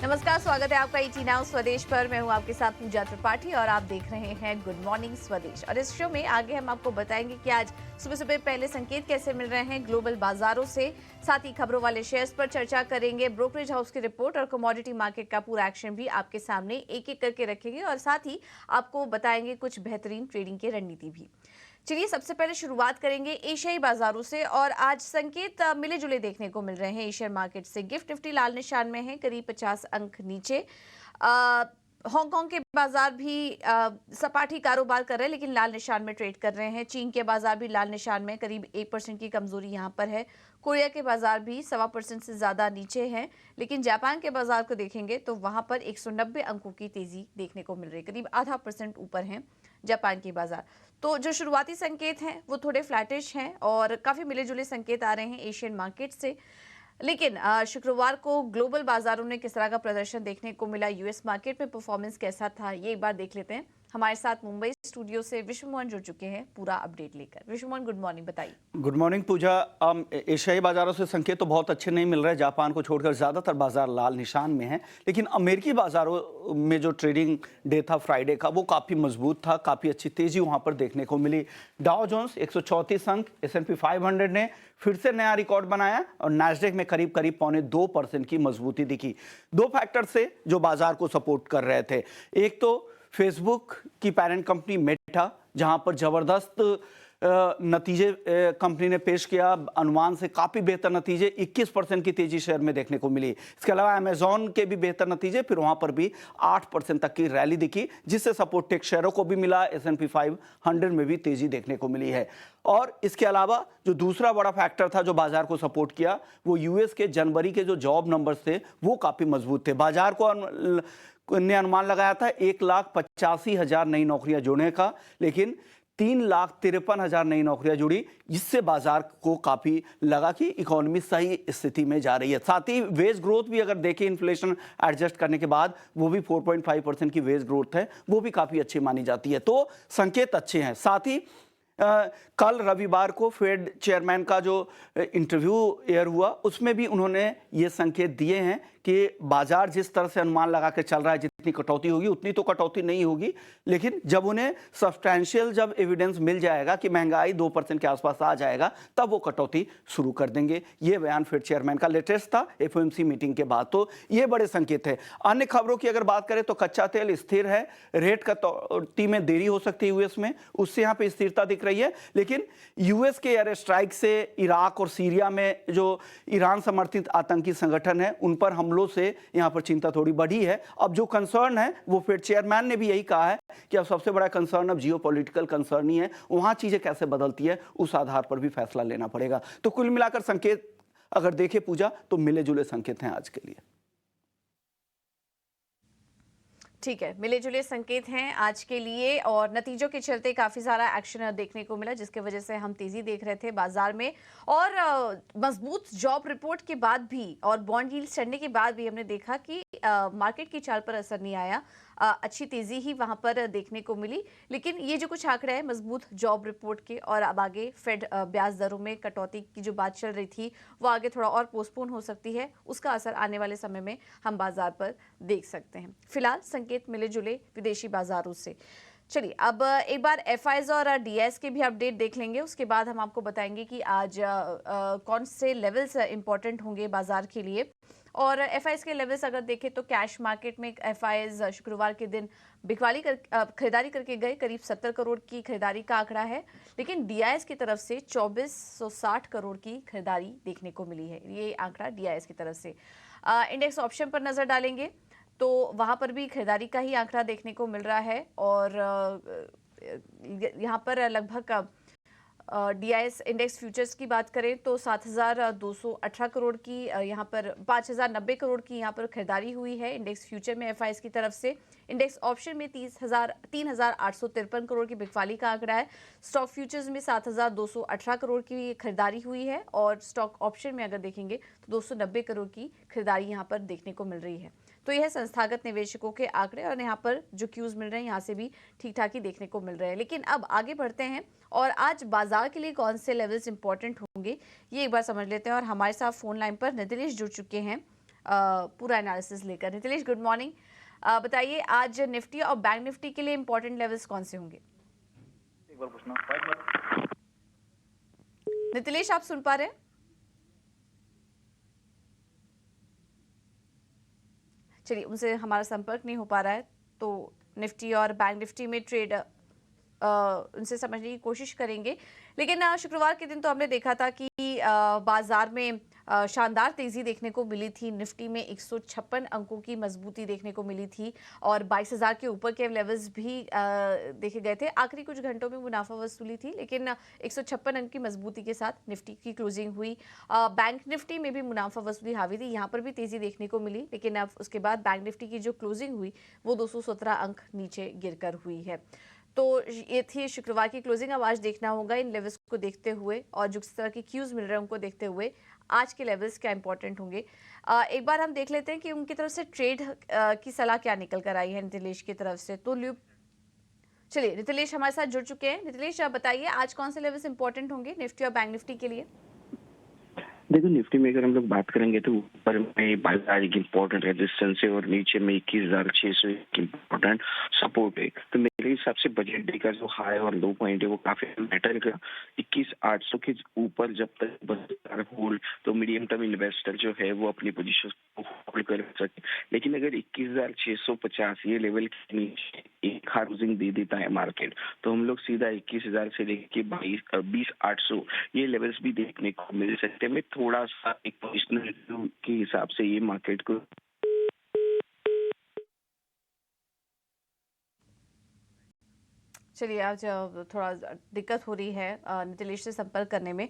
नमस्कार, स्वागत है आपका ईटी नाउ स्वदेश पर। मैं हूं आपके साथ पूजा त्रिपाठी और आप देख रहे हैं गुड मॉर्निंग स्वदेश। और इस शो में आगे हम आपको बताएंगे कि आज सुबह सुबह पहले संकेत कैसे मिल रहे हैं ग्लोबल बाजारों से। साथ ही खबरों वाले शेयर्स पर चर्चा करेंगे, ब्रोकरेज हाउस की रिपोर्ट और कमोडिटी मार्केट का पूरा एक्शन भी आपके सामने एक एक करके रखेंगे और साथ ही आपको बताएंगे कुछ बेहतरीन ट्रेडिंग की रणनीति भी। चलिए सबसे पहले शुरुआत करेंगे एशियाई बाजारों से और आज संकेत मिले जुले देखने को मिल रहे हैं एशियन मार्केट से। गिफ्ट निफ्टी लाल निशान में है, करीब 50 अंक नीचे। हांगकांग के बाजार भी सपाट ही कारोबार कर रहे हैं लेकिन लाल निशान में ट्रेड कर रहे हैं। चीन के बाजार भी लाल निशान में, करीब 1% की कमजोरी यहां पर है। कोरिया के बाजार भी 1.25% से ज्यादा नीचे हैं, लेकिन जापान के बाजार को देखेंगे तो वहां पर 190 अंकों की तेजी देखने को मिल रही है, करीब आधा % ऊपर है जापान के बाजार। तो जो शुरुआती संकेत हैं वो थोड़े फ्लैटिश हैं और काफी मिले जुले संकेत आ रहे हैं एशियन मार्केट से। लेकिन शुक्रवार को ग्लोबल बाजारों में किस तरह का प्रदर्शन देखने को मिला, यूएस मार्केट में परफॉर्मेंस कैसा था, ये एक बार देख लेते हैं। हमारे साथ मुंबई स्टूडियो से विश्वमोहन जुड़ चुके हैं पूरा अपडेट लेकर। विश्वमोहन, गुड मॉर्निंग, बताइए। गुड मॉर्निंग पूजा। एशियाई बाजारों से संकेत तो बहुत अच्छे नहीं मिल रहे। जापान को छोड़कर ज़्यादातर बाजार लाल निशान में हैं, लेकिन अमेरिकी बाजारों में जो ट्रेडिंग डे था फ्राइडे का, वो काफ़ी मजबूत था, काफ़ी अच्छी तेज़ी वहाँ पर देखने को मिली। डाउ जोन्स 134 अंक, S&P 500 ने फिर से नया रिकॉर्ड बनाया और नैस्डैक में करीब 2% की मजबूती दिखी। दो फैक्टर से जो बाजार को सपोर्ट कर रहे थे, एक तो फेसबुक की पेरेंट कंपनी मेटा, जहां पर जबरदस्त नतीजे कंपनी ने पेश किया, अनुमान से काफ़ी बेहतर नतीजे, 21% की तेजी शेयर में देखने को मिली। इसके अलावा अमेजॉन के भी बेहतर नतीजे, फिर वहां पर भी 8% तक की रैली दिखी, जिससे सपोर्ट टेक शेयरों को भी मिला। S&P 500 में भी तेजी देखने को मिली है। और इसके अलावा जो दूसरा बड़ा फैक्टर था जो बाजार को सपोर्ट किया, वो यूएस के जनवरी के जो जॉब नंबर्स थे वो काफ़ी मजबूत थे। बाजार को ने अनुमान लगाया था 1,85,000 नई नौकरियां जुड़ने का, लेकिन 3,53,000 नई नौकरियां जुड़ी, जिससे बाजार को काफी लगा कि इकोनॉमी सही स्थिति में जा रही है। साथ ही वेज ग्रोथ भी अगर देखें इन्फ्लेशन एडजस्ट करने के बाद, वो भी 4.5% की वेज ग्रोथ है, वो भी काफी अच्छी मानी जाती है। तो संकेत अच्छे हैं। साथ ही कल रविवार को फेड चेयरमैन का जो इंटरव्यू एयर हुआ, उसमें भी उन्होंने ये संकेत दिए हैं कि बाजार जिस तरह से अनुमान लगा के चल रहा है, जितनी कटौती होगी उतनी तो कटौती नहीं होगी, लेकिन जब उन्हें सब्सटैंशियल जब एविडेंस मिल जाएगा कि महंगाई 2% के आसपास आ जाएगा, तब वो कटौती शुरू कर देंगे। ये बयान फेड चेयरमैन का लेटेस्ट था FOMC मीटिंग के बाद। तो ये बड़े संकेत है। अन्य खबरों की अगर बात करें तो कच्चा तेल स्थिर है, रेट कटौती में देरी हो सकती है यूएस में, उससे यहाँ पे स्थिरता दिख रही है। लेकिन यूएस के एयर स्ट्राइक से इराक और सीरिया में जो ईरान समर्थित आतंकी संगठन है, उन पर हमलों से यहाँ पर चिंता थोड़ी बढ़ी है। अब जो कंसर्न है, वो फेड चेयरमैन ने भी यही कहा है कि अब सबसे बड़ा कंसर्न अब जियोपॉलिटिकल कंसर्न ही है, वहां चीजें कैसे बदलती है उस आधार पर भी फैसला लेना पड़ेगा। तो कुल मिलाकर संकेत अगर देखें पूजा, तो मिले जुले संकेत हैं आज के लिए। ठीक है, मिले जुले संकेत हैं आज के लिए और नतीजों के चलते काफी सारा एक्शन देखने को मिला, जिसके वजह से हम तेजी देख रहे थे बाजार में। और मजबूत जॉब रिपोर्ट के बाद भी और बॉन्ड यील्ड चढ़ने के बाद भी हमने देखा कि मार्केट की चाल पर असर नहीं आया। अच्छी तेजी ही वहां पर देखने को मिली। लेकिन ये जो कुछ आंकड़े हैं मजबूत जॉब रिपोर्ट के और अब आगे फेड ब्याज दरों में कटौती की जो बात चल रही थी वो आगे थोड़ा और पोस्टपोन हो सकती है, उसका असर आने वाले समय में हम बाजार पर देख सकते हैं। फिलहाल संकेत मिले जुले विदेशी बाजारों से। चलिए अब एक बार FIs और DIs के भी अपडेट देख लेंगे, उसके बाद हम आपको बताएंगे कि आज कौन से लेवल्स इंपॉर्टेंट होंगे बाजार के लिए। और FIs के लेवल्स अगर देखें तो कैश मार्केट में FIs शुक्रवार के दिन खरीदारी करके गए, करीब 70 करोड़ की खरीदारी का आंकड़ा है। लेकिन DIs की तरफ से 2460 करोड़ की खरीदारी देखने को मिली है, ये आंकड़ा DIs की तरफ से। इंडेक्स ऑप्शन पर नजर डालेंगे तो वहां पर भी खरीदारी का ही आंकड़ा देखने को मिल रहा है और यहाँ पर लगभग DIs इंडेक्स फ्यूचर्स की बात करें तो 7,218 करोड़ की, यहाँ पर 5,090 करोड़ की यहाँ पर खरीदारी हुई है इंडेक्स फ्यूचर में FIs की तरफ से। इंडेक्स ऑप्शन में 3,853 करोड़ की बिकवाली का आंकड़ा है। स्टॉक फ्यूचर्स में 7,218 करोड़ की खरीदारी हुई है और स्टॉक ऑप्शन में अगर देखेंगे तो 290 करोड़ की खरीदारी यहाँ पर देखने को मिल रही है। तो यह है संस्थागत निवेशकों के आंकड़े और यहाँ पर जो क्यूज मिल रहे हैं यहाँ से भी ठीक ठाक ही देखने को मिल रहे हैं। लेकिन अब आगे बढ़ते हैं और आज बाजार के लिए कौन से लेवल्स इंपॉर्टेंट होंगे ये एक बार समझ लेते हैं। और हमारे साथ फोन लाइन पर नितिलेश जुड़ चुके हैं। पूरा एनालिसिस लेकर। Nitilesh, good morning. बताइए आज निफ्टी और बैंक निफ्टी के लिए इंपॉर्टेंट लेवल्स कौन से होंगे? एक बार पूछना। नितिलेश, आप सुन पा रहे हैं? चलिए, उनसे हमारा संपर्क नहीं हो पा रहा है, तो निफ्टी और बैंक निफ्टी में ट्रेड उनसे समझने की कोशिश करेंगे। लेकिन शुक्रवार के दिन तो हमने देखा था कि बाजार में शानदार तेजी देखने को मिली थी। निफ्टी में 156 अंकों की मजबूती देखने को मिली थी और 22,000 के ऊपर के लेवल्स भी देखे गए थे। आखिरी कुछ घंटों में मुनाफा वसूली थी, लेकिन 156 अंक की मजबूती के साथ निफ्टी की क्लोजिंग हुई। बैंक निफ्टी में भी मुनाफा वसूली हावी थी, यहाँ पर भी तेजी देखने को मिली, लेकिन अब उसके बाद बैंक निफ्टी की जो क्लोजिंग हुई वो 217 अंक नीचे गिरकर हुई है। तो ये थी शुक्रवार की क्लोजिंग। अब आज देखना होगा इन लेवल्स को देखते हुए और जिस तरह के क्यूज मिल रहे हैं उनको देखते हुए आज के लेवल्स क्या इंपॉर्टेंट होंगे। एक बार हम देख लेते हैं कि उनकी तरफ से ट्रेड की सलाह क्या निकल कर आई है नितिलेश की तरफ से। तो चलिए, नितिलेश हमारे साथ जुड़ चुके हैं। नितिलेश, आप बताइए आज कौन से लेवल्स इंपॉर्टेंट होंगे निफ्टी और बैंक निफ्टी के लिए? देखो, निफ्टी में अगर हम लोग बात करेंगे तो ऊपर में 22,000 एक इम्पोर्टेंट रेजिस्टेंस है और नीचे में 21,600 एक इम्पोर्टेंट सपोर्ट है। तो मेरे हिसाब से बजट डे का जो हाई और लो पॉइंट है वो काफी मैटर करेगा। 21,800 के ऊपर जब तक बाजार होल्ड, तो मीडियम टर्म इन्वेस्टर जो है वो अपनी पोजीशन को होल्ड कर सके। लेकिन अगर 21,650 ये लेवल के नीचे एक हाउसिंग दे देता है मार्केट, तो हम लोग सीधा 21,000 से लेके 20,800 ये लेवल्स भी देखने को मिल सकते हैं। थोड़ा सा एक पोजिशनल के हिसाब से ये मार्केट को चलिए, आज थोड़ा दिक्कत हो रही है नितिलेश से संपर्क करने में,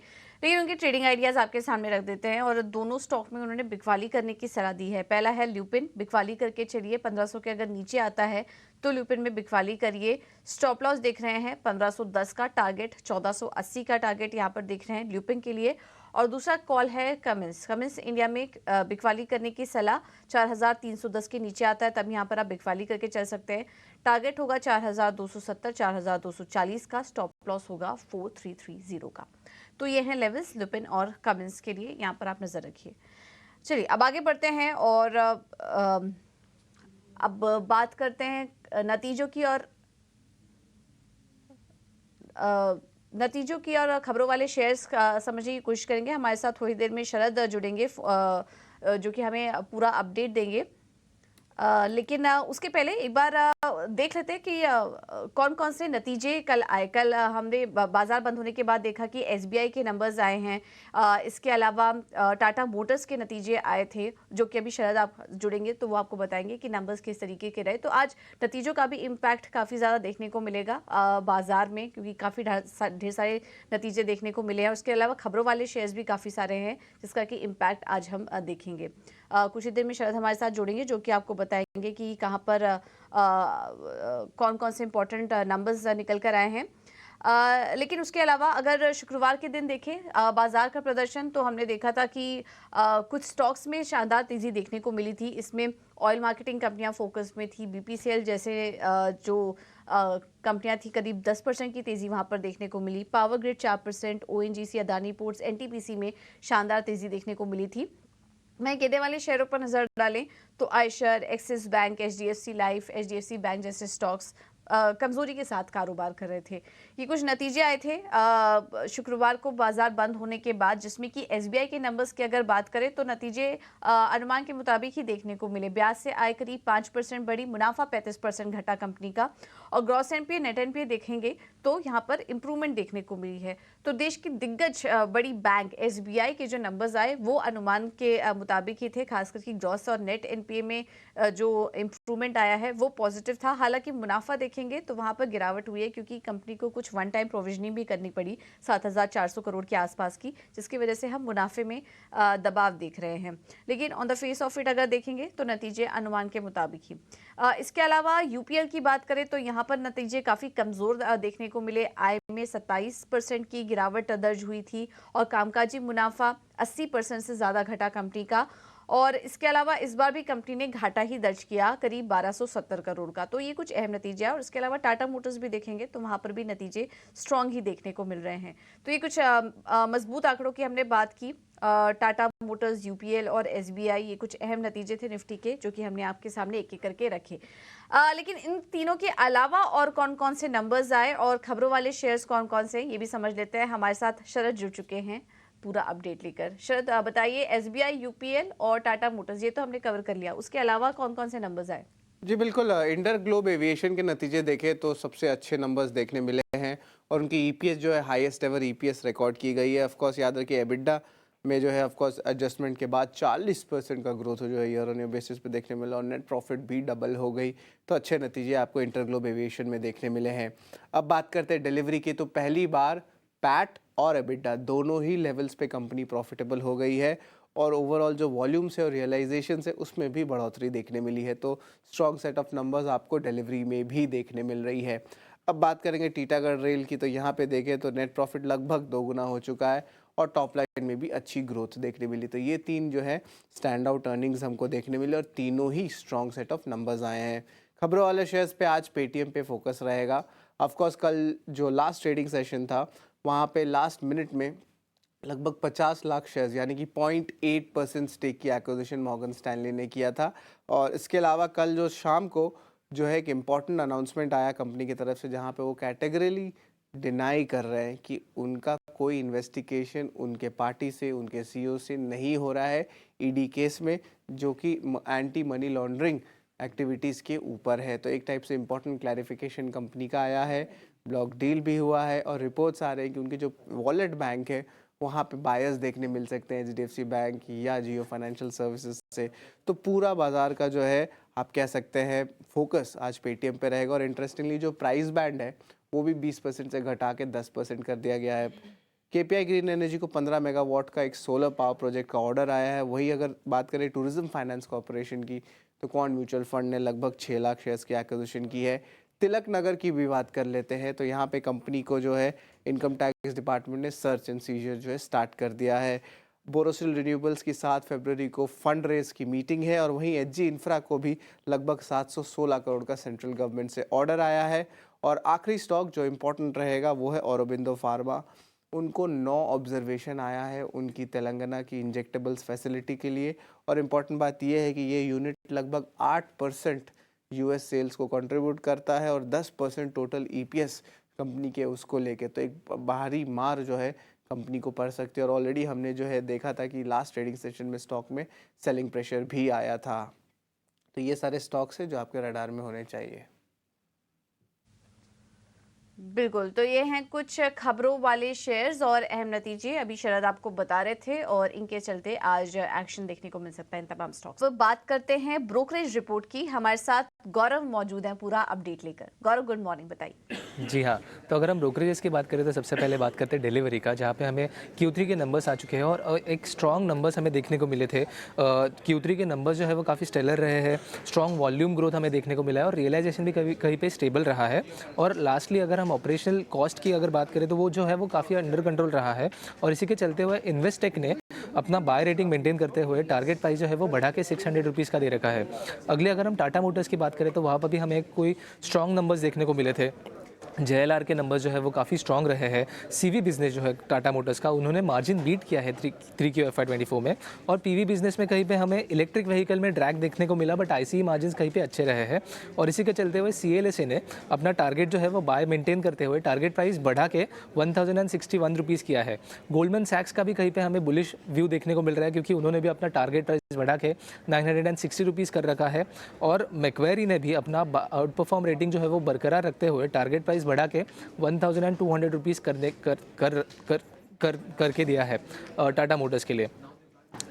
लेकिन उनके ट्रेडिंग आइडियाज आपके सामने रख देते हैं। और दोनों स्टॉक में उन्होंने बिकवाली करने की सलाह दी है। पहला है ल्यूपिन, बिकवाली करके चलिए। 1500 के अगर नीचे आता है तो ल्यूपिन में बिकवाली करिए। स्टॉप लॉस देख रहे हैं 1510 का टारगेट, 1480 का टारगेट यहाँ पर देख रहे हैं ल्यूपिन के लिए। और दूसरा कॉल है कमिंस इंडिया में बिकवाली करने की सलाह। 4310 के नीचे आता है तब यहाँ पर आप बिकवाली करके चल सकते हैं। टारगेट होगा 4270, 4240 का। स्टॉप लॉस होगा 4330 का। तो ये हैं लेवल्स लुपिन और कमिंस के लिए, यहाँ पर आप नजर रखिए। चलिए, अब आगे बढ़ते हैं और अब बात करते हैं नतीजों की और खबरों वाले शेयर्स समझने की कोशिश करेंगे। हमारे साथ थोड़ी देर में शरद जुड़ेंगे जो कि हमें पूरा अपडेट देंगे। लेकिन उसके पहले एक बार देख लेते हैं कि कौन कौन से नतीजे कल आए। कल हमने बाजार बंद होने के बाद देखा कि एसबीआई के नंबर्स आए हैं। इसके अलावा टाटा मोटर्स के नतीजे आए थे, जो कि अभी शरद आप जुड़ेंगे तो वो आपको बताएंगे कि नंबर्स किस तरीके के रहे। तो आज नतीजों का भी इम्पैक्ट काफ़ी ज़्यादा देखने को मिलेगा बाजार में, क्योंकि काफ़ी ढेर सारे नतीजे देखने को मिले हैं। उसके अलावा खबरों वाले शेयर्स भी काफ़ी सारे हैं जिसका कि इम्पैक्ट आज हम देखेंगे। कुछ ही देर में शरद हमारे साथ जुड़ेंगे जो कि आपको बताएंगे कि कहां पर कौन कौन से इंपॉर्टेंट नंबर्स निकल कर आए हैं। लेकिन उसके अलावा अगर शुक्रवार के दिन देखें बाजार का प्रदर्शन, तो हमने देखा था कि कुछ स्टॉक्स में शानदार तेजी देखने को मिली थी। इसमें ऑयल मार्केटिंग कंपनियां फोकस में थी। बीपीसीएल जैसे जो कंपनियां थी, करीब 10% की तेजी वहां पर देखने को मिली। Power grid 4%, ONGC, Adani Ports, NTPC में शानदार तेजी देखने को मिली थी। मैं गिरने वाले शेयरों पर नजर डालें तो Eicher, axis bank, HDFC life, HDFC bank जैसे स्टॉक्स कमजोरी के साथ कारोबार कर रहे थे। ये कुछ नतीजे आए थे शुक्रवार को बाजार बंद होने के बाद, जिसमें कि एसबीआई के नंबर्स की अगर बात करें तो नतीजे अनुमान के मुताबिक ही देखने को मिले। ब्याज से आय करीब 5% बढ़ी, मुनाफा 35% घटा कंपनी का। और ग्रॉस एनपीए, नेट एनपीए देखेंगे तो यहाँ पर इंप्रूवमेंट देखने को मिली है। तो देश की दिग्गज बड़ी बैंक एसबीआई के जो नंबर्स आए वो अनुमान के मुताबिक ही थे। खासकर की ग्रॉस और नेट एनपीए में जो इंप्रूवमेंट आया है वो पॉजिटिव था। हालांकि मुनाफा देखेंगे तो वहां पर गिरावट हुई है, क्योंकि कंपनी को कुछ वन टाइम प्रोविजनिंग भी करनी पड़ी 7,400 करोड़ के आसपास की, जिसकी वजह से हम मुनाफे में दबाव देख रहे हैं। लेकिन on the face of it अगर देखेंगे तो नतीजे अनुमान के मुताबिक ही। इसके अलावा यूपीएल की बात करें तो यहाँ पर नतीजे काफी कमजोर देखने को मिले। आय में 27% की गिरावट दर्ज हुई थी और कामकाजी मुनाफा 80% से ज्यादा घटा कंपनी का। और इसके अलावा इस बार भी कंपनी ने घाटा ही दर्ज किया, करीब 1270 करोड़ का। तो ये कुछ अहम नतीजे हैं। और इसके अलावा टाटा मोटर्स भी देखेंगे तो वहां पर भी नतीजे स्ट्रांग ही देखने को मिल रहे हैं। तो ये कुछ मजबूत आंकड़ों की हमने बात की। टाटा मोटर्स, यूपीएल और एसबीआई, ये कुछ अहम नतीजे थे निफ्टी के जो कि हमने आपके सामने एक एक करके रखे। लेकिन इन तीनों के अलावा और कौन कौन से नंबर्स आए और खबरों वाले शेयर्स कौन कौन से, ये भी समझ लेते हैं। हमारे साथ शरद जुड़ चुके हैं पूरा अपडेट लेकर। शरद, बताइए, एसबीआई, यूपीएल और टाटा मोटर्स, ये तो हमने कवर कर लिया, उसके अलावा कौन कौन से नंबर्स आए? जी बिल्कुल, इंटर ग्लोब एविएशन के नतीजे देखें तो सबसे अच्छे नंबर्स देखने मिले हैं और उनकी ईपीएस जो है हाईएस्ट एवर ईपीएस रिकॉर्ड की गई है। ऑफकोर्स याद रखिए एबिडा में जो है ऑफकोर्स एडजस्टमेंट के बाद 40% का ग्रोथ जो है ईयर ऑन ईयर बेसिस पे देखने मिला और नेट प्रॉफिट भी डबल हो गई। तो अच्छे नतीजे आपको इंटर ग्लोब एविएशन में देखने मिले हैं। अब बात करते हैं डिलीवरी की, तो पहली बार पैट और एबिडा दोनों ही लेवल्स पे कंपनी प्रॉफिटेबल हो गई है और ओवरऑल जो वॉल्यूम्स है और रियलाइजेशन है उसमें भी बढ़ोतरी देखने मिली है। तो स्ट्रॉन्ग सेट ऑफ नंबर्स आपको डिलीवरी में भी देखने मिल रही है। अब बात करेंगे टीटागढ़ रेल की, तो यहाँ पे देखें तो नेट प्रॉफिट लगभग 2 गुना हो चुका है और टॉप लाइन में भी अच्छी ग्रोथ देखने मिली। तो ये तीन जो है स्टैंड आउट अर्निंग्स हमको देखने मिले और तीनों ही स्ट्रॉन्ग सेट ऑफ नंबर्स आए हैं। खबरों वाले शेयर्स पे आज पेटीएम पे फोकस रहेगा। ऑफकोर्स कल जो लास्ट ट्रेडिंग सेशन था वहाँ पे लास्ट मिनट में लगभग 50 लाख शेयर्स यानी कि 0.8% स्टेक की एक्विजिशन मॉर्गन स्टैनली ने किया था। और इसके अलावा कल जो शाम को जो है एक इम्पॉर्टेंट अनाउंसमेंट आया कंपनी की तरफ से, जहां पे वो कैटेगरीली डिनाई कर रहे हैं कि उनका कोई इन्वेस्टिगेशन उनके पार्टी से, उनके सीईओ से नहीं हो रहा है ईडी केस में, जो कि एंटी मनी लॉन्ड्रिंग एक्टिविटीज़ के ऊपर है। तो एक टाइप से इम्पोर्टेंट क्लैरिफिकेशन कंपनी का आया है, ब्लॉक डील भी हुआ है और रिपोर्ट्स आ रहे हैं कि उनके जो वॉलेट बैंक है वहाँ पे बायर्स देखने मिल सकते हैं एचडीएफसी बैंक या जियो फाइनेंशियल सर्विसेज से। तो पूरा बाजार का जो है आप कह सकते हैं फोकस आज पेटीएम पे रहेगा। और इंटरेस्टिंगली जो प्राइस बैंड है वो भी 20% से घटा के 10% कर दिया गया है। केपीआई ग्रीन एनर्जी को 15 मेगावाट का एक सोलर पावर प्रोजेक्ट का ऑर्डर आया है। वही अगर बात करें टूरिज्म फाइनेंस कॉर्पोरेशन की, तो क्वांट म्यूचुअल फंड ने लगभग 6 लाख शेयर्स की एक्विजिशन की है। तिलक नगर की भी बात कर लेते हैं, तो यहाँ पे कंपनी को जो है इनकम टैक्स डिपार्टमेंट ने सर्च एंड सीजर जो है स्टार्ट कर दिया है। बोरोसिल रिन्यूएबल्स की 7 फरवरी को फंड रेज की मीटिंग है और वहीं एचजी इंफ्रा को भी लगभग 716 करोड़ का सेंट्रल गवर्नमेंट से ऑर्डर आया है। और आखिरी स्टॉक जो इम्पोर्टेंट रहेगा वो है औरोबिंदो फार्मा। उनको 9 ऑब्जर्वेशन आया है उनकी तेलंगाना की इंजेक्टेबल्स फैसिलिटी के लिए। और इम्पॉर्टेंट बात यह है कि ये यूनिट लगभग 8% यूएस सेल्स को कंट्रीब्यूट करता है और 10% टोटल ईपीएस कंपनी के उसको लेके, तो एक बाहरी मार जो है कंपनी को पड़ सकती है। और ऑलरेडी हमने जो है देखा था कि लास्ट ट्रेडिंग सेशन में स्टॉक में सेलिंग प्रेशर भी आया था। तो ये सारे स्टॉक्स हैं जो आपके रडार में होने चाहिए। बिल्कुल, तो ये हैं कुछ खबरों वाले शेयर्स और अहम नतीजे अभी शरद आपको बता रहे थे और इनके चलते आज एक्शन देखने को मिल सकता है इन तमाम स्टॉक्स। तो बात करते हैं ब्रोकरेज रिपोर्ट की। हमारे साथ गौरव मौजूद हैं पूरा अपडेट लेकर। गौरव, गुड मॉर्निंग, बताइए। जी हाँ, तो अगर हम ब्रोकरेजेस की बात करें तो सबसे पहले बात करते हैं डिलीवरी का, जहाँ पे हमें Q3 के नंबर्स आ चुके हैं और एक स्ट्रॉन्ग नंबर्स हमें देखने को मिले थे। Q3 के नंबर्स जो है वो काफ़ी स्टेलर रहे हैं, स्ट्रॉन्ग वॉल्यूम ग्रोथ हमें देखने को मिला है और रियलाइजेशन भी कहीं पे स्टेबल रहा है। और लास्टली अगर हम ऑपरेशनल कॉस्ट की अगर बात करें तो वो जो है वो काफ़ी अंडर कंट्रोल रहा है। और इसी के चलते हुए इन्वेस्टेक ने अपना बाय रेटिंग मेंटेन करते हुए टारगेट प्राइस जो है वो बढ़ा के 600 रुपीज़ का दे रखा है। अगले अगर हम टाटा मोटर्स की बात करें तो वहाँ पर भी हमें कोई स्ट्रॉन्ग नंबर्स देखने को मिले थे। JLR के नंबर्स जो है वो काफ़ी स्ट्रॉन्ग रहे हैं। CV बिजनेस जो है टाटा मोटर्स का, उन्होंने मार्जिन बीट किया है 3Q FY24 में। और PV बिजनेस में कहीं पे हमें इलेक्ट्रिक व्हीकल में ड्रैग देखने को मिला, बट ICE मार्जिन कहीं पे अच्छे रहे हैं। और इसी के चलते हुए CLSA ने अपना टारगेट जो है वो बाय मेंटेन करते हुए टारगेट प्राइस बढ़ा के 1061 रुपीज़ किया है। गोल्डमैन सैक्स का भी कहीं पे हमें बुलिश व्यू देखने को मिल रहा है, क्योंकि उन्होंने भी अपना टारगेट प्राइस बढ़ा के 960 रुपीज़ कर रखा है। और मैक्वेरी ने भी अपना आउट परफॉर्म रेटिंग जो है वो बरकरार रखते हुए टारगेट प्राइस बढ़ा के 1200 रुपीज़ करके दिया है टाटा मोटर्स के लिए।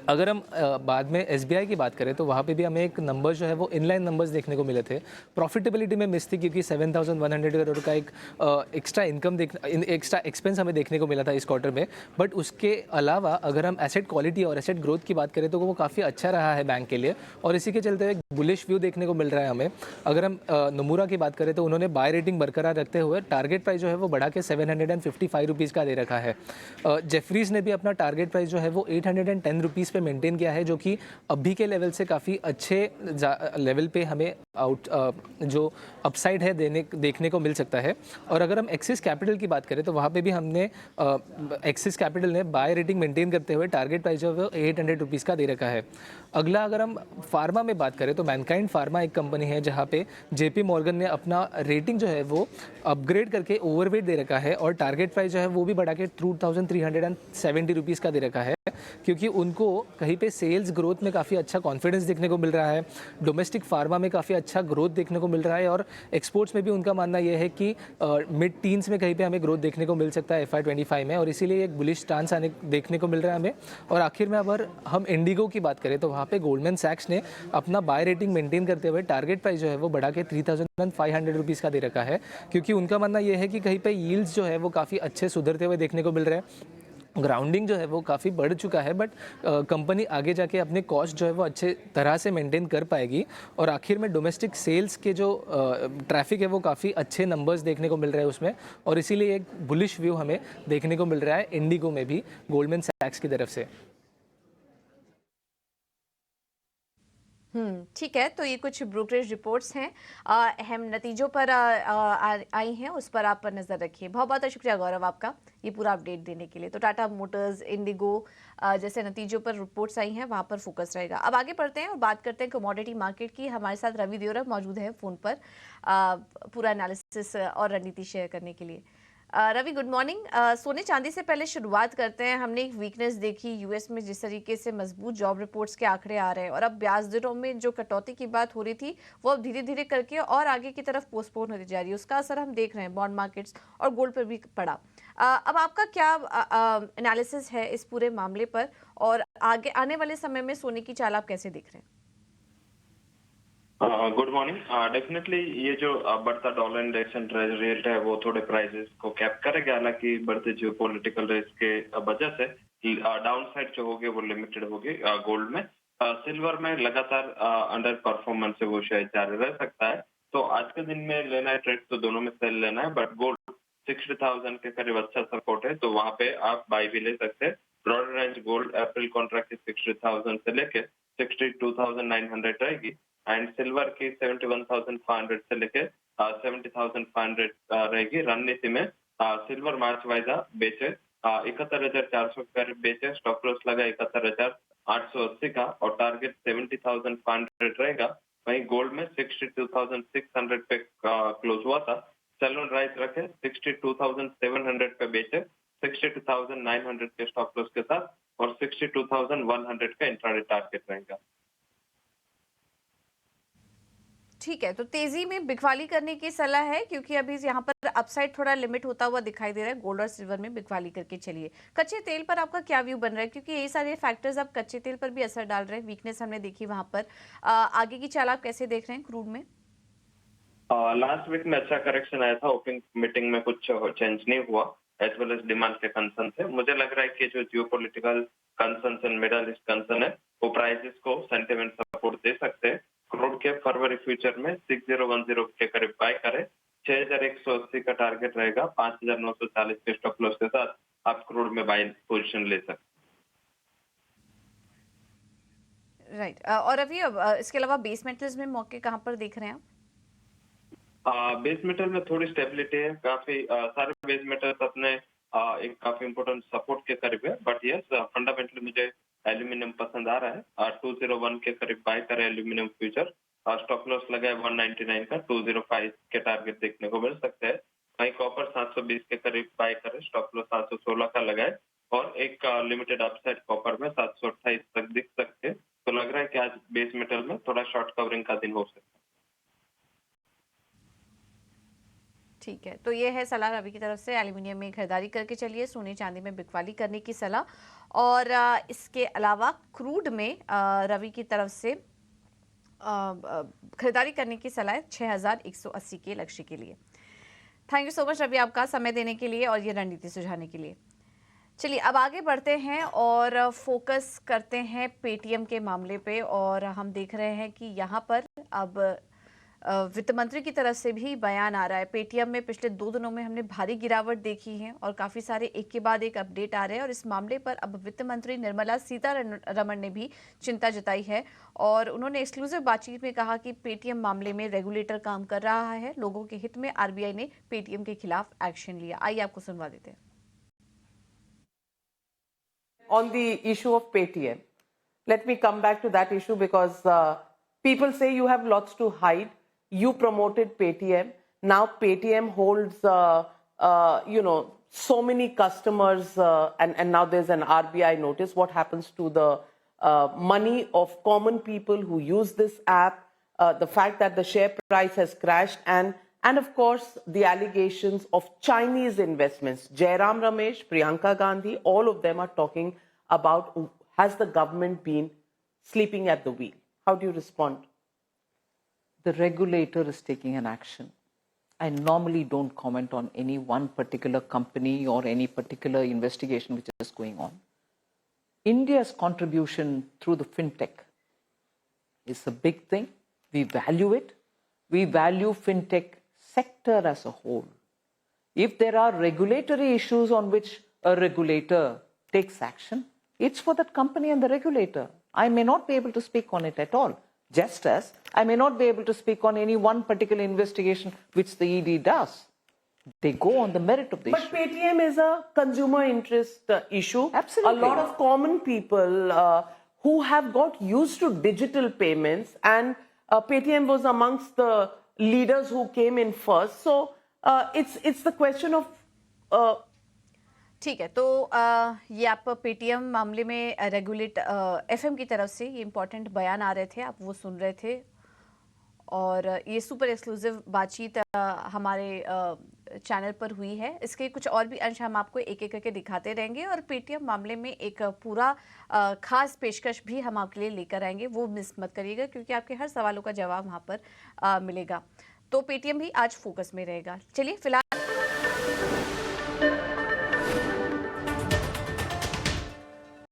अगर हम बाद में SBI की बात करें तो वहाँ पे भी हमें एक नंबर जो है वो इनलाइन नंबर्स देखने को मिले थे। प्रॉफिटेबिलिटी में मिस थी, क्योंकि 7,100 करोड़ का एक एक्स्ट्रा एक्स्ट्रा एक्सपेंस हमें देखने को मिला था इस क्वार्टर में। बट उसके अलावा अगर हम एसेट क्वालिटी और एसेट ग्रोथ की बात करें तो वो काफ़ी अच्छा रहा है बैंक के लिए और इसी के चलते एक बुलिश व्यू देखने को मिल रहा है हमें। अगर हम नमूरा की बात करें तो उन्होंने बाय रेटिंग बरकरार रखते हुए टारगेट प्राइस जो है वो बढ़ा के 755 रुपीज़ का दे रखा है। जेफरीज ने भी अपना टारगेट प्राइस जो है वो 810 रुपीज़ पे मेंटेन किया है, जो कि अभी के लेवल से काफ़ी अच्छे लेवल पे हमें जो अपसाइड है देखने को मिल सकता है। और अगर हम एक्सिस कैपिटल की बात करें तो वहाँ पे भी हमने एक्सिस कैपिटल ने बाय रेटिंग मेंटेन करते हुए टारगेट प्राइस जो है वो 800 रुपीज़ का दे रखा है। अगला अगर हम फार्मा में बात करें तो मैनकाइंड फार्मा एक कंपनी है जहाँ पे जेपी मॉर्गन ने अपना रेटिंग जो है वो अपग्रेड करके ओवरवेट दे रखा है और टारगेट प्राइस जो है वो भी बढ़ा के 2370 रुपीज़ का दे रखा है, क्योंकि उनको कहीं पे सेल्स ग्रोथ में काफ़ी अच्छा कॉन्फिडेंस देखने को मिल रहा है, डोमेस्टिक फार्मा में काफ़ी अच्छा ग्रोथ देखने को मिल रहा है और एक्सपोर्ट्स में भी उनका मानना यह है कि मिड टीन्स में कहीं पे हमें ग्रोथ देखने को मिल सकता है FY25 में, और इसीलिए एक बुलिश स्टांस देखने को मिल रहा है हमें। और आखिर में अगर हम इंडिगो की बात करें तो वहाँ पे गोल्डमैन सैक्स ने अपना बाय रेटिंग मेंटेन करते हुए टारगेट प्राइस जो है वो बढ़ा के 3500 रुपीज़ का दे रखा है, क्योंकि उनका मानना यह है कि कहीं पे यील्ड्स जो है वो काफ़ी अच्छे सुधरते हुए देखने को मिल रहे हैं, ग्राउंडिंग जो है वो काफ़ी बढ़ चुका है, बट कंपनी आगे जाके अपने कॉस्ट जो है वो अच्छे तरह से मेंटेन कर पाएगी। और आखिर में डोमेस्टिक सेल्स के जो ट्रैफिक है वो काफ़ी अच्छे नंबर्स देखने को मिल रहे हैं उसमें, और इसीलिए एक बुलिश व्यू हमें देखने को मिल रहा है इंडिगो में भी गोल्डमैन सैक्स की तरफ से। ठीक है। तो ये कुछ ब्रोकरेज रिपोर्ट्स हैं, अहम नतीजों पर आई हैं, उस पर आप नज़र रखिए। बहुत बहुत शुक्रिया गौरव आपका ये पूरा अपडेट देने के लिए। तो टाटा मोटर्स, इंडिगो जैसे नतीजों पर रिपोर्ट्स आई हैं वहाँ पर फोकस रहेगा। अब आगे बढ़ते हैं और बात करते हैं कमोडिटी मार्केट की। हमारे साथ रवि देवरा मौजूद है फ़ोन पर पूरा एनालिसिस और रणनीति शेयर करने के लिए। Ravi good morning. सोने चांदी से पहले शुरुआत करते हैं। हमने एक वीकनेस देखी यूएस में, जिस तरीके से मजबूत जॉब रिपोर्ट्स के आंकड़े आ रहे हैं और अब ब्याज दरों में जो कटौती की बात हो रही थी वो अब धीरे धीरे करके और आगे की तरफ पोस्टपोन होती जा रही है। उसका असर हम देख रहे हैं बॉन्ड मार्केट्स और गोल्ड पर भी पड़ा। अब आपका क्या एनालिसिस है इस पूरे मामले पर और आगे आने वाले समय में सोने की चाल आप कैसे देख रहे हैं? Good morning. डेफिनेटली ये जो बढ़ता dollar index and treasury rate है वो थोड़े प्राइसेस को कैप करेगा, हालांकि बढ़ते जियो पॉलिटिकल रिस्क के वजह से डाउन साइड जो होगी वो लिमिटेड होगी गोल्ड में। सिल्वर में लगातार अंडर परफॉर्मेंस है वो शायद जारी रह सकता है, तो आज के दिन में लेना है ट्रेड तो दोनों में सेल लेना है, बट गोल्ड 60,000 के करीब अच्छा सपोर्ट है तो वहां पे आप बाई भी ले सकते हैं। ब्रॉड रेंज गोल्ड अप्रैल कॉन्ट्रैक्ट 60,000 से लेके 62,900 रहेगी एंड सिल्वर की 71,500 से लेके 70,500 रहेगी। रणनीति में सिल्वर मार्च वाइजा बेचे 71,400 के करीब बेचे, स्टॉप लॉस लगा 71,880 का और टारगेट 70,500 रहेगा। वहीं गोल्ड में 62,600 पे क्लोज हुआ था, सेल ऑन राइज रखे 62,700 पे बेचे, 62,900 के स्टॉप लॉस के साथ और 62,100 का इंट्राडे टारगेट रहेगा। ठीक है, तो तेजी में बिकवाली करने की सलाह है, क्योंकि अभी यहाँ पर अपसाइड थोड़ा लिमिट होता हुआ दिखाई दे रहा है। गोल्ड और सिल्वर में बिकवाली करके चलिए। कच्चे तेल पर आपका क्या व्यू बन रहा है, क्योंकि यही सारे फैक्टर्स अब कच्चे तेल पर भी असर डाल रहे हैं। वीकनेस हमने देखी वहां पर, आगे की चाल आप कैसे देख रहे हैं क्रूड में? लास्ट वीक में अच्छा करेक्शन आया था, ओपनिंग मीटिंग में कुछ चेंज नहीं हुआ एज वेल एज डिमांड के कंसर्न से। मुझे लग रहा है कि जो geopolitical concern and middle east concern है वो प्राइसेस को सेंटिमेंट सपोर्ट दे सकते हैं। क्रूड के फरवरी फ्यूचर में 6010 के करीब बाय करें, 6180 का टारगेट रहेगा, 5940 के स्टॉप लॉस के साथ आप क्रूड में बाय पोजीशन ले सकते हैं। राइट। और अभी इसके अलावा बेस मेटल्स में मौके कहाँ पर देख रहे हैं आप? बेस मेटल में थोड़ी स्टेबिलिटी है, काफी सारे बेस मेटल्स अपने एक काफी इंपोर्टेंट सपोर्ट के करीब है, बट यस फंडामेंटली मुझे एल्यूमिनियम पसंद आ रहा है। 201 के करीब बाय करें एल्यूमिनियम फ्यूचर, स्टॉप लॉस लगा है 199 का, 205 के टारगेट देखने को मिल सकते हैं। वहीं कॉपर 720 के करीब बाय करें, स्टॉप लॉस 716 का लगाए और एक लिमिटेड अपसाइड कॉपर में 728 तक दिख सकते हैं। तो लग रहा है कि आज बेस मेटल में थोड़ा शॉर्ट कवरिंग का दिन हो सकता है। ठीक है, तो ये है सलाह रवि की तरफ से। एल्यूमिनियम में खरीदारी करके चलिए, सोने चांदी में बिकवाली करने की सलाह। और इसके अलावा क्रूड में रवि की तरफ से खरीदारी करने की सलाह है 6180 के लक्ष्य के लिए। Thank you so much Ravi, आपका समय देने के लिए और ये रणनीति सुझाने के लिए। चलिए अब आगे बढ़ते हैं और फोकस करते हैं पेटीएम के मामले पे। और हम देख रहे हैं कि यहाँ पर अब वित्त मंत्री की तरफ से भी बयान आ रहा है। पेटीएम में पिछले 2 दिनों में हमने भारी गिरावट देखी है और काफ़ी सारे एक के बाद एक अपडेट आ रहे हैं और इस मामले पर अब वित्त मंत्री निर्मला सीतारमण ने भी चिंता जताई है और उन्होंने एक्सक्लूसिव बातचीत में कहा कि पेटीएम मामले में रेगुलेटर काम कर रहा है। लोगों के हित में आरबीआई ने पेटीएम के खिलाफ एक्शन लिया। आइए आपको सुनवा देते हैं। On the issue of Paytm, let me come back to that issue because people say you have lots to hide. You promoted Paytm. Now Paytm holds, so many customers, and now there's an RBI notice. What happens to the money of common people who use this app? The fact that the share price has crashed, and of course the allegations of Chinese investments. Jairam Ramesh, Priyanka Gandhi, all of them are talking about, has the government been sleeping at the wheel? How do you respond? The regulator is taking an action. I normally don't comment on any one particular company or any particular investigation which is going on. India's contribution through the fintech is a big thing. We value it. We value fintech sector as a whole. If there are regulatory issues on which a regulator takes action, it's for that company and the regulator. I may not be able to speak on it at all. Just as I may not be able to speak on any one particular investigation which the ED does. They go on the merit of the But issue. Paytm is a consumer interest issue. Absolutely. A lot of common people who have got used to digital payments, and Paytm was amongst the leaders who came in first. So it's the question of ठीक है, तो ये आप Paytm मामले में FM की तरफ से ये इम्पोर्टेंट बयान आ रहे थे, आप वो सुन रहे थे और ये सुपर एक्सक्लूसिव बातचीत हमारे चैनल पर हुई है। इसके कुछ और भी अंश हम आपको एक एक करके दिखाते रहेंगे और पेटीएम मामले में एक पूरा खास पेशकश भी हम आपके लिए लेकर आएंगे, वो मिस मत करिएगा क्योंकि आपके हर सवालों का जवाब वहाँ पर मिलेगा। तो पेटीएम भी आज फोकस में रहेगा। चलिए फिलहाल